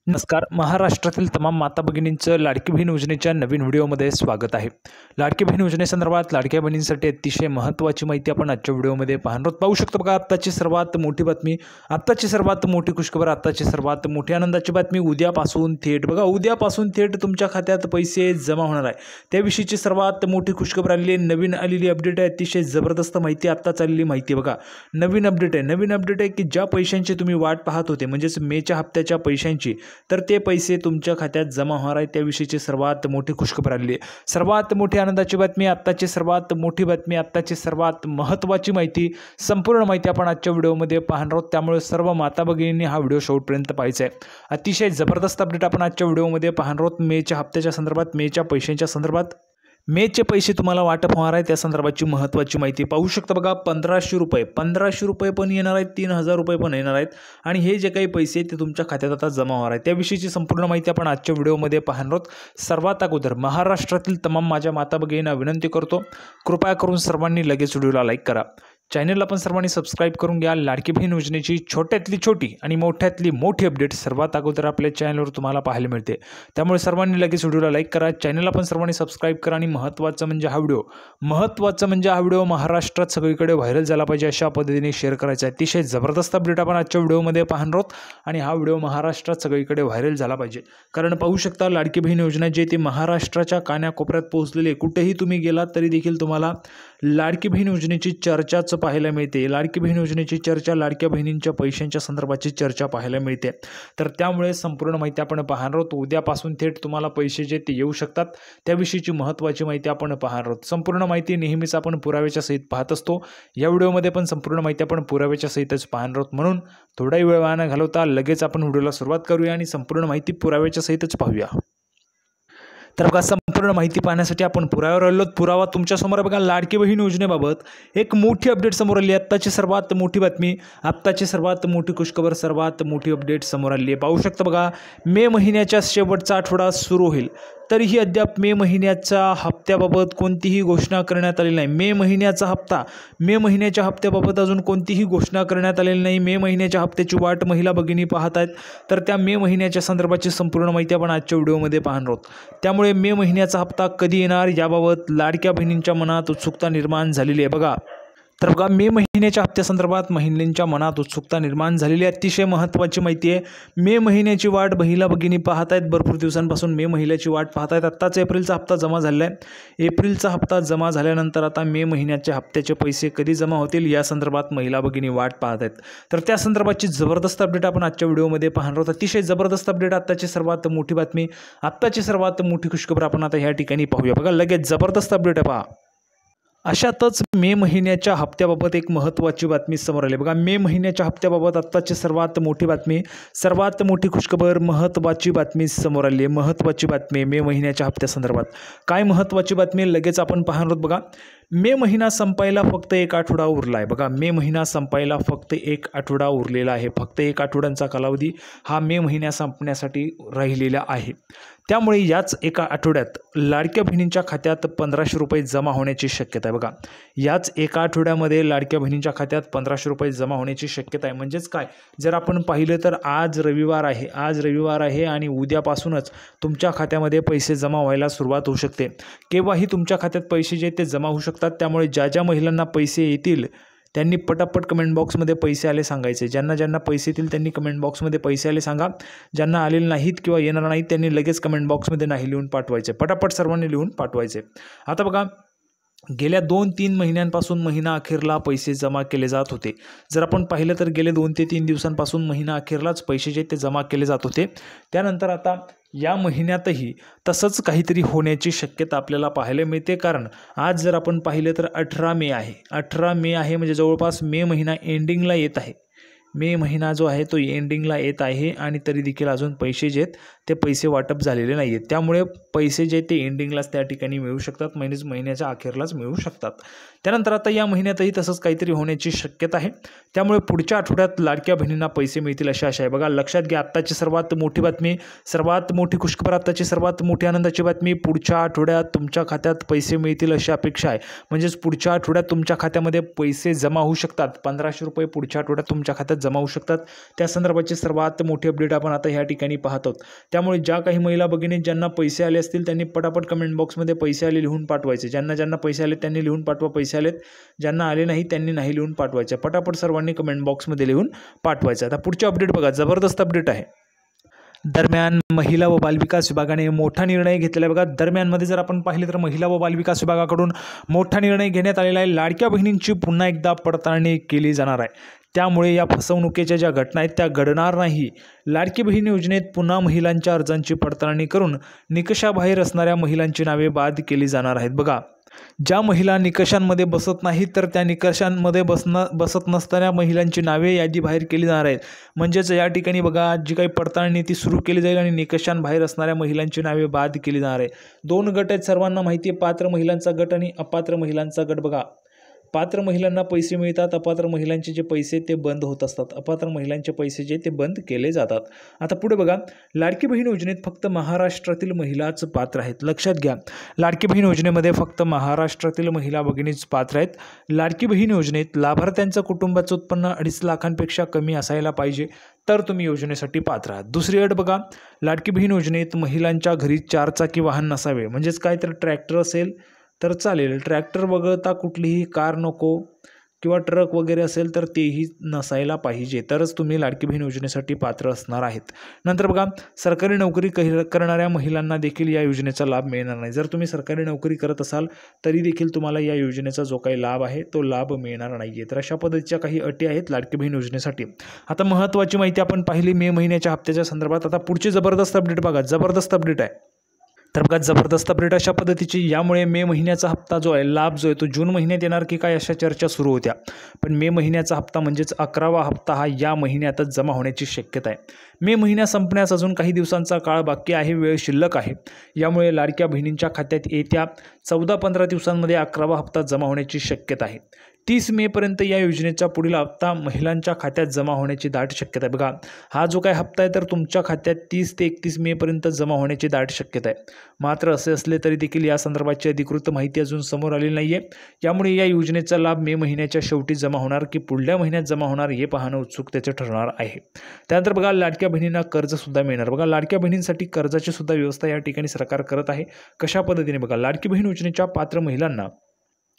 नमस्कार. महाराष्ट्रातील तमाम माता भगिनींचं लाडकी बहीण योजनेच्या नवीन व्हिडिओमध्ये स्वागत आहे. लाडकी बहीण योजनेसंदर्भात लाडक्या बहिणींसाठी अतिशय महत्त्वाची माहिती आपण आजच्या व्हिडिओमध्ये पाहू शकतो. बघा, आत्ताची सर्वात मोठी बातमी, आत्ताची सर्वात मोठी खुशखबर, आत्ताची सर्वात मोठी आनंदाची बातमी. उद्यापासून थेट तुमच्या खात्यात पैसे जमा होणार आहे. त्याविषयीची सर्वात मोठी खुशखबर नवीन आलेली अपडेट आहे. अतिशय जबरदस्त माहिती, आत्ताच आलेली माहिती. बघा, नवीन अपडेट आहे की ज्या पैशांची तुम्ही वाट पाहत होते, म्हणजेच मेच्या हप्त्याच्या पैशांची, तर ते पैसे तुमच्या खात्यात जमा होणार आहे. त्याविषयीची सर्वात मोठी खुशखबर आलेली आहे. सर्वात मोठी आनंदाची बातमी, आत्ताची सर्वात मोठी बातमी, आत्ताची सर्वात महत्त्वाची माहिती, संपूर्ण माहिती आपण आजच्या व्हिडिओमध्ये पाहणार आहोत. त्यामुळे सर्व माता भगिनींनी हा व्हिडिओ शेवटपर्यंत पाहायचा आहे. अतिशय जबरदस्त अपडेट आपण आजच्या व्हिडिओमध्ये पाहणार आहोत. मेच्या हप्त्याच्या संदर्भात, मेच्या पैशांच्या संदर्भात, मेचे पैसे तुम्हाला वाटप होणार आहे त्या संदर्भाची महत्त्वाची माहिती पाहू शकता. बघा, 1500 रुपये पण येणार आहेत, 3000 रुपये पण येणार आहेत आणि हे जे काही पैसे ते तुमच्या खात्यात आता जमा होणार आहेत. त्याविषयीची संपूर्ण माहिती आपण आजच्या व्हिडिओमध्ये पाहणार आहोत. सर्वात अगोदर महाराष्ट्रातील तमाम माझ्या माता भगिनींना विनंती करतो, कृपया करून सर्वांनी लगेच व्हिडिओला लाईक करा. चॅनलला पण सर्वांनी सबस्क्राईब करून घ्या. लाडकी बहीण योजनेची छोट्यातली छोटी आणि मोठ्यातली मोठी अपडेट सर्वात अगोदर आपल्या चॅनलवर तुम्हाला पाहायला मिळते. त्यामुळे सर्वांनी लगेच व्हिडिओला लाईक करा, चॅनलला पण सर्वांनी सबस्क्राईब करा आणि महत्त्वाचं म्हणजे हा व्हिडिओ महाराष्ट्रात सगळीकडे व्हायरल झाला पाहिजे अशा पद्धतीने शेअर करायचा आहे. अतिशय जबरदस्त अपडेट आपण आजच्या व्हिडिओमध्ये पाहणार आहोत आणि हा व्हिडिओ महाराष्ट्रात सगळीकडे व्हायरल झाला पाहिजे. कारण पाहू शकता, लाडकी बहीण योजना जी ती महाराष्ट्राच्या कानाकोपऱ्यात पोहोचलेली आहे. कुठेही तुम्ही गेलात तरी देखील तुम्हाला लाडकी बहीण योजनेची चर्चाच पाहायला मिळते. लाडकी बहीण योजनेची चर्चा, लाडक्या बहिणींच्या पैशांच्या संदर्भाची चर्चा पाहायला मिळते. तर त्यामुळे संपूर्ण माहिती आपण पाहणार आहोत. उद्यापासून थेट तुम्हाला पैसे जे ते येऊ शकतात त्याविषयीची महत्त्वाची माहिती आपण पाहणार आहोत. संपूर्ण माहिती नेहमीच आपण पुराव्याच्या सहित पाहत असतो. या व्हिडिओमध्ये पण संपूर्ण माहिती आपण पुराव्याच्या सहितच पाहणार आहोत. म्हणून थोडाही वेळ वाया न घालवता लगेच आपण व्हिडिओला सुरुवात करूया आणि संपूर्ण माहिती पुराव्याच्या सहितच पाहूया. तर बघा, संपूर्ण माहिती पाहण्यासाठी आपण पुराव्यावर आलो. पुरावा तुमच्यासमोर. बघा, लाडकी बहीण योजनेबाबत एक मोठी अपडेट समोर आली आहे. आत्ताची सर्वात मोठी बातमी, आत्ताची सर्वात मोठी खुशखबर, सर्वात मोठी अपडेट समोर आली आहे. पाहू शकता. बघा, मे महिन्याच्या शेवटचा आठवडा सुरू होईल, तरीही अद्याप मे महिन्याच्या हप्त्याबाबत कोणतीही घोषणा करण्यात आलेली नाही. मे महिन्याच्या हप्त्याबाबत अजून कोणतीही घोषणा करण्यात आलेली नाही. मे महिन्याच्या हप्त्याची वाट महिला भगिनी पाहत आहेत. तर त्या मे महिन्याच्या संदर्भाची संपूर्ण माहिती आपण आजच्या व्हिडिओमध्ये पाहणार आहोत. त्यामुळे मे महिन्याचा हप्ता कधी येणार याबाबत लाडक्या बहिणींच्या मनात उत्सुकता निर्माण झालेली आहे. बघा, तर बघा, मे महिन्याच्या हप्त्यासंदर्भात महिलांच्या मनात उत्सुकता निर्माण झालेली आहे. अतिशय महत्त्वाची माहिती आहे. मे महिन्याची वाट महिला भगिनी पाहत आहेत. भरपूर दिवसांपासून मे महिन्याची वाट पाहत आहेत. आत्ताच एप्रिलचा हप्ता जमा झालेला आहे. एप्रिलचा हप्ता जमा झाल्यानंतर आता मे महिन्याच्या हप्त्याचे पैसे कधी जमा होतील या संदर्भात महिला भगिनी वाट पाहत आहेत. तर त्या संदर्भाची जबरदस्त अपडेट आपण आजच्या व्हिडिओमध्ये पाहणार आहोत. अतिशय जबरदस्त अपडेट, आत्ताची सर्वात मोठी बातमी, आत्ताची सर्वात मोठी खुशखबर आपण आता ह्या ठिकाणी पाहूया. बघा, लगेच जबरदस्त अपडेट आहे. पहा, अशातच मे महिन्याच्या हप्त्याबाबत एक महत्त्वाची बातमी समोर आली. बघा, मे महिन्याच्या हप्त्याबाबत आत्ताची सर्वात मोठी बातमी, सर्वात मोठी खुशखबर, महत्त्वाची बातमी समोर आली आहे. महत्त्वाची बातमी मे महिन्याच्या हप्त्यासंदर्भात. काय महत्त्वाची बातमी लगेच आपण पाहणार आहोत. बघा, मे महिना संपायला फक्त एक आठवडा उरला आहे. बघा, मे महिना संपायला फक्त एक आठवडा उरलेला आहे. फक्त एक आठवड्यांचा कालावधी हा मे महिन्या संपण्यासाठी राहिलेला आहे. त्यामुळे याच एका आठवड्यात लाडक्या बहिणींच्या खात्यात 1500 रुपये जमा होण्याची शक्यता आहे. बघा, याच एका आठवड्यामध्ये लाडक्या बहिणींच्या खात्यात 1500 रुपये जमा होण्याची शक्यता आहे. म्हणजेच काय, जर आपण पाहिलं तर आज रविवार आहे आणि उद्यापासूनच तुमच्या खात्यामध्ये पैसे जमा व्हायला सुरुवात होऊ शकते. केव्हाही तुमच्या खात्यात पैसे जे ते जमा होऊ शकतात. त्यामुळे ज्या महिलांना पैसे येतील त्यांनी पटापट कमेंट बॉक्समध्ये पैसे आले सांगायचे. ज्यांना पैसे येतील त्यांनी कमेंट बॉक्समध्ये पैसे आले सांगा. ज्यांना आलेले नाहीत किंवा येणार नाहीत त्यांनी लगेच कमेंट बॉक्समध्ये नाही लिहून पाठवायचे. पटापट सर्वांनी लिहून पाठवायचे. आता बघा, गेल्या 2-3 महिन्यांपासून महिना अखेरला पैसे जमा केले जात होते. जर आपण पाहिलं तर गेले 2 ते 3 दिवसांपासून महिना अखेरलाच पैसे जे ते जमा केले जात होते. त्यानंतर आता या महिन्यातही तसंच काहीतरी होण्याची शक्यता आपल्याला पाहायला मिळते. कारण आज जर आपण पाहिलं तर 18 मे आहे. म्हणजे जवळपास मे महिना एंडिंगला येत आहे. मे महिना जो आहे तो एंडिंगला येत आहे आणि तरी देखील अजून पैसे जे आहेत ते पैसे वाटप झालेले नाही आहेत. त्यामुळे पैसे जे ते एंडिंगलाच त्या ठिकाणी मिळू शकतात, महिन्याच्या अखेरलाच मिळू शकतात. त्यानंतर आता या महिन्यातही तसंच काहीतरी होण्याची शक्यता आहे। त्यामुळे पुढच्या आठवड्यात लाडक्या बहिणींना पैसे मिळतील अशी आशा आहे। बघा लक्षात घ्या, आत्ताची सर्वात मोठी बातमी, सर्वात मोठी खुशखबर, आत्ताची सर्वात मोठी आनंदाची बातमी, पुढच्या आठवड्यात तुमच्या खात्यात पैसे मिळतील अशी अपेक्षा आहे। म्हणजेच पुढच्या आठवड्यात तुमच्या खात्यामध्ये पैसे जमा होऊ शकतात। 1500 रुपये पुढच्या आठवड्यात तुमच्या खात्यात जमा होऊ शकतात। त्या संदर्भाची सर्वात मोठी अपडेट आपण आता ह्या ठिकाणी पाहत आहोत। त्यामुळे ज्या काही महिला भगिनी ज्यांना पैसे आले असतील त्यांनी पटापट कमेंट बॉक्समध्ये पैसे आले लिहून पाठवायचे। ज्यांना पैसे आले त्यांनी लिहून पाठवा पैसे आलेत, ज्यांना आले नाही त्यांनी नाही लिहून पाठवायचे। पटापट सर्वांनी कमेंट बॉक्समध्ये लिहून पाठवायचं। आता पुढची अपडेट बघा, जबरदस्त अपडेट आहे। दरम्यान महिला व बालविकास विभागाने मोठा निर्णय घेतलेला आहे। बघा दरम्यानमध्ये जर आपण पाहिले तर महिला व बालविकास विभागाकडून मोठा निर्णय घेण्यात आलेला आहे। लाडक्या बहिणींची पुन्हा एकदा पडताळणी केली जाणार आहे। त्यामुळे या फसवणुकीच्या ज्या घटना आहेत त्या घडणार नाही। लाडकी बहीण योजनेत पुन्हा महिलांच्या अर्जांची पडताळणी करून निकषाबाहेर असणाऱ्या महिलांची नावे बाद केली जाणार आहेत। बघा ज्या महिला निकषांमध्ये बसत नाहीत तर त्या निकषांमध्ये बसत नसणाऱ्या महिलांची नावे यादीबाहेर केली जाणार आहेत। म्हणजेच या ठिकाणी बघा जी काही पडताळणी ती सुरू केली जाईल आणि निकषांबाहेर असणाऱ्या महिलांची नावे बाद केली जाणार आहे। 2 गट आहेत, सर्वांना माहिती आहे, पात्र महिलांचा गट आणि अपात्र महिलांचा गट। बघा पात्र महिलांना पैसे मिळतात, अपात्र महिलांचे जे पैसे ते बंद होत असतात, अपात्र महिलांचे पैसे जे ते बंद केले जातात। आता पुढे बघा, लाडकी बहीण योजनेत फक्त महाराष्ट्रातील महिलाच पात्र आहेत। लक्षात घ्या, लाडकी बहीण योजनेमध्ये फक्त महाराष्ट्रातील महिला भगिनीच पात्र आहेत। लाडकी बहीण योजनेत लाभार्थ्यांचं कुटुंबाचं उत्पन्न 2.5 लाखांपेक्षा कमी असायला पाहिजे तर तुम्ही योजनेसाठी पात्र आहात। दुसरी अट बघा, लाडकी बहीण योजनेत महिलांच्या घरी 4 चाकी वाहन नसावे। म्हणजेच काय तर ट्रॅक्टर असेल तर चालेल, ट्रॅक्टर वगळता कुठलीही कार नको किंवा ट्रक वगैरे असेल तर तेही नसायला पाहिजे, तरच तुम्ही लाडकी बहीण योजनेसाठी पात्र असणार आहेत। नंतर बघा, सरकारी नोकरी करणाऱ्या महिलांना देखील या योजनेचा लाभ मिळणार नाही। जर तुम्ही सरकारी नोकरी करत असाल तरी देखील तुम्हाला या योजनेचा जो काही लाभ आहे तो लाभ मिळणार नाही आहे। तर अशा पद्धतीच्या काही अटी आहेत लाडकी बहीण योजनेसाठी। आता महत्त्वाची माहिती आपण पाहिली मे महिन्याच्या हप्त्याच्या संदर्भात। आता पुढची जबरदस्त अपडेट बघा, जबरदस्त अपडेट आहे। तर बघा जबरदस्त अपडेट अशा पद्धतीची, यामुळे मे महिन्याचा हप्ता जो आहे, लाभ जो आहे तो जून महिन्यात येणार की काय अशा चर्चा सुरू होत्या, पण मे महिन्याचा हप्ता म्हणजेच 11वा हप्ता हा या महिन्यातच जमा होण्याची शक्यता आहे। मे महिना संपण्यास अजून काही दिवसांचा काळ बाकी आहे, वेळ शिल्लक आहे। यामुळे लाडक्या बहिणींच्या खात्यात येत्या 14-15 दिवसांमध्ये 11वा हप्ता जमा होण्याची शक्यता आहे। 30 मेपर्यंत या योजनेचा पुढील हप्ता महिलांच्या खात्यात जमा होण्याची दाट शक्यता आहे। बघा हा जो काही हप्ता आहे तर तुमच्या खात्यात 30 ते 31 मेपर्यंत जमा होण्याची दाट शक्यता आहे। मात्र असे असले तरी देखील या संदर्भाची अधिकृत माहिती अजून समोर आलेली नाही आहे। यामुळे या योजनेचा लाभ मे महिन्याच्या शेवटी जमा होणार की पुढल्या महिन्यात जमा होणार हे पाहणं उत्सुकतेचे ठरणार आहे। त्यानंतर बघा लाडक्या बहिणींना कर्जसुद्धा मिळणार। बघा लाडक्या बहिणींसाठी कर्जाची सुद्धा व्यवस्था या ठिकाणी सरकार करत आहे। कशा पद्धतीने बघा, लाडकी बहीण योजनेच्या पात्र महिलांना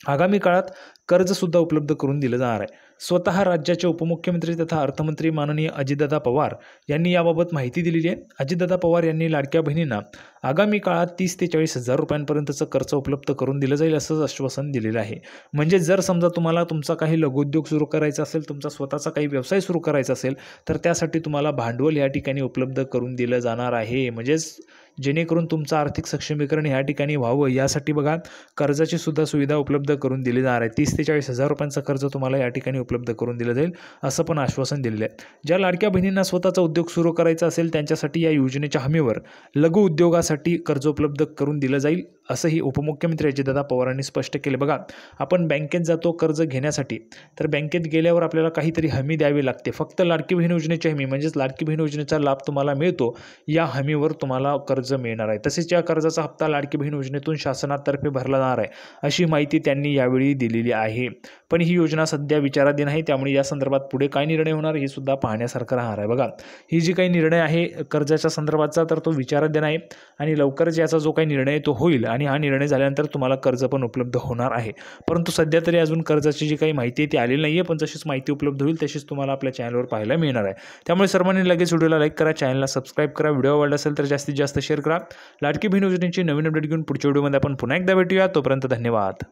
आगामी काळात कर्जसुद्धा उपलब्ध करून दिलं जाणार आहे। स्वतः राज्याचे उपमुख्यमंत्री तथा अर्थमंत्री माननीय अजितदादा पवार यांनी याबाबत माहिती दिलेली आहे। अजितदादा पवार यांनी लाडक्या बहिणींना आगामी काळात 30 ते 40 हजार रुपयांपर्यंतचं कर्ज उपलब्ध करून दिलं जाईल असं आश्वासन दिलेलं आहे। म्हणजे जर समजा तुम्हाला तुमचा काही लघुउद्योग सुरू करायचा असेल, तुमचा स्वतःचा काही व्यवसाय सुरू करायचा असेल तर त्यासाठी तुम्हाला भांडवल या ठिकाणी उपलब्ध करून दिलं जाणार आहे। म्हणजेच जेणेकरून तुमचं आर्थिक सक्षमीकरण या ठिकाणी व्हावं यासाठी बघा कर्जाची सुद्धा सुविधा उपलब्ध करून दिली जाणार आहे। 30 ते 40 हजार रुपयांचं कर्ज तुम्हाला या ठिकाणी उपलब्ध करून दिलं जाईल असं पण आश्वासन दिलेलं आहे। ज्या लाडक्या बहिणींना स्वतःचा उद्योग सुरू करायचा असेल त्यांच्यासाठी या योजनेच्या हमीवर लघु उद्योगासाठी कर्ज उपलब्ध करून दिलं जाईल असंही उपमुख्यमंत्री अजितदादा पवारांनी स्पष्ट केले। बघा आपण बँकेत जातो कर्ज घेण्यासाठी, तर बँकेत गेल्यावर आपल्याला काहीतरी हमी द्यावी लागते। फक्त लाडकी बहीण योजनेची हमी म्हणजेच लाडकी बहीण योजनेचा लाभ तुम्हाला मिळतो, या हमीवर तुम्हाला कर्ज मिळणार आहे। तसेच या कर्जाचा हप्ता लाडकी बहीण योजनेतून शासनातर्फे भरला जाणार आहे अशी माहिती त्यांनी यावेळी दिलेली आहे। पण ही योजना सध्या विचाराधीन आहे, त्यामुळे या संदर्भात पुढे काय निर्णय होणार हे सुद्धा पाहण्यासारखं राहणार आहे। बघा ही जी काही निर्णय आहे कर्जाच्या संदर्भातचा तर तो विचाराधीन आहे आणि लवकरच याचा जो काही निर्णय तो होईल आणि हा निर्णय झाल्यानंतर तुम्हाला कर्ज पण उपलब्ध होणार आहे। परंतु सध्या तरी अजून कर्जाची जी काही माहिती आहे ती आलेली नाही आहे, पण जशीच माहिती उपलब्ध होईल तशीच तुम्हाला आपल्या चॅनलवर पाहायला मिळणार आहे। त्यामुळे सर्वांनी लगेच व्हिडिओला लाईक करा, चॅनलला सबस्क्राईब करा, व्हिडिओ आवडला असेल तर जास्तीत जास्त शेअर करा। लाडकी बहीण योजनेची नवीन अपडेट घेऊन पुढच्या व्हिडिओमध्ये आपण पुन्हा एकदा भेटूया। तोपर्यंत धन्यवाद।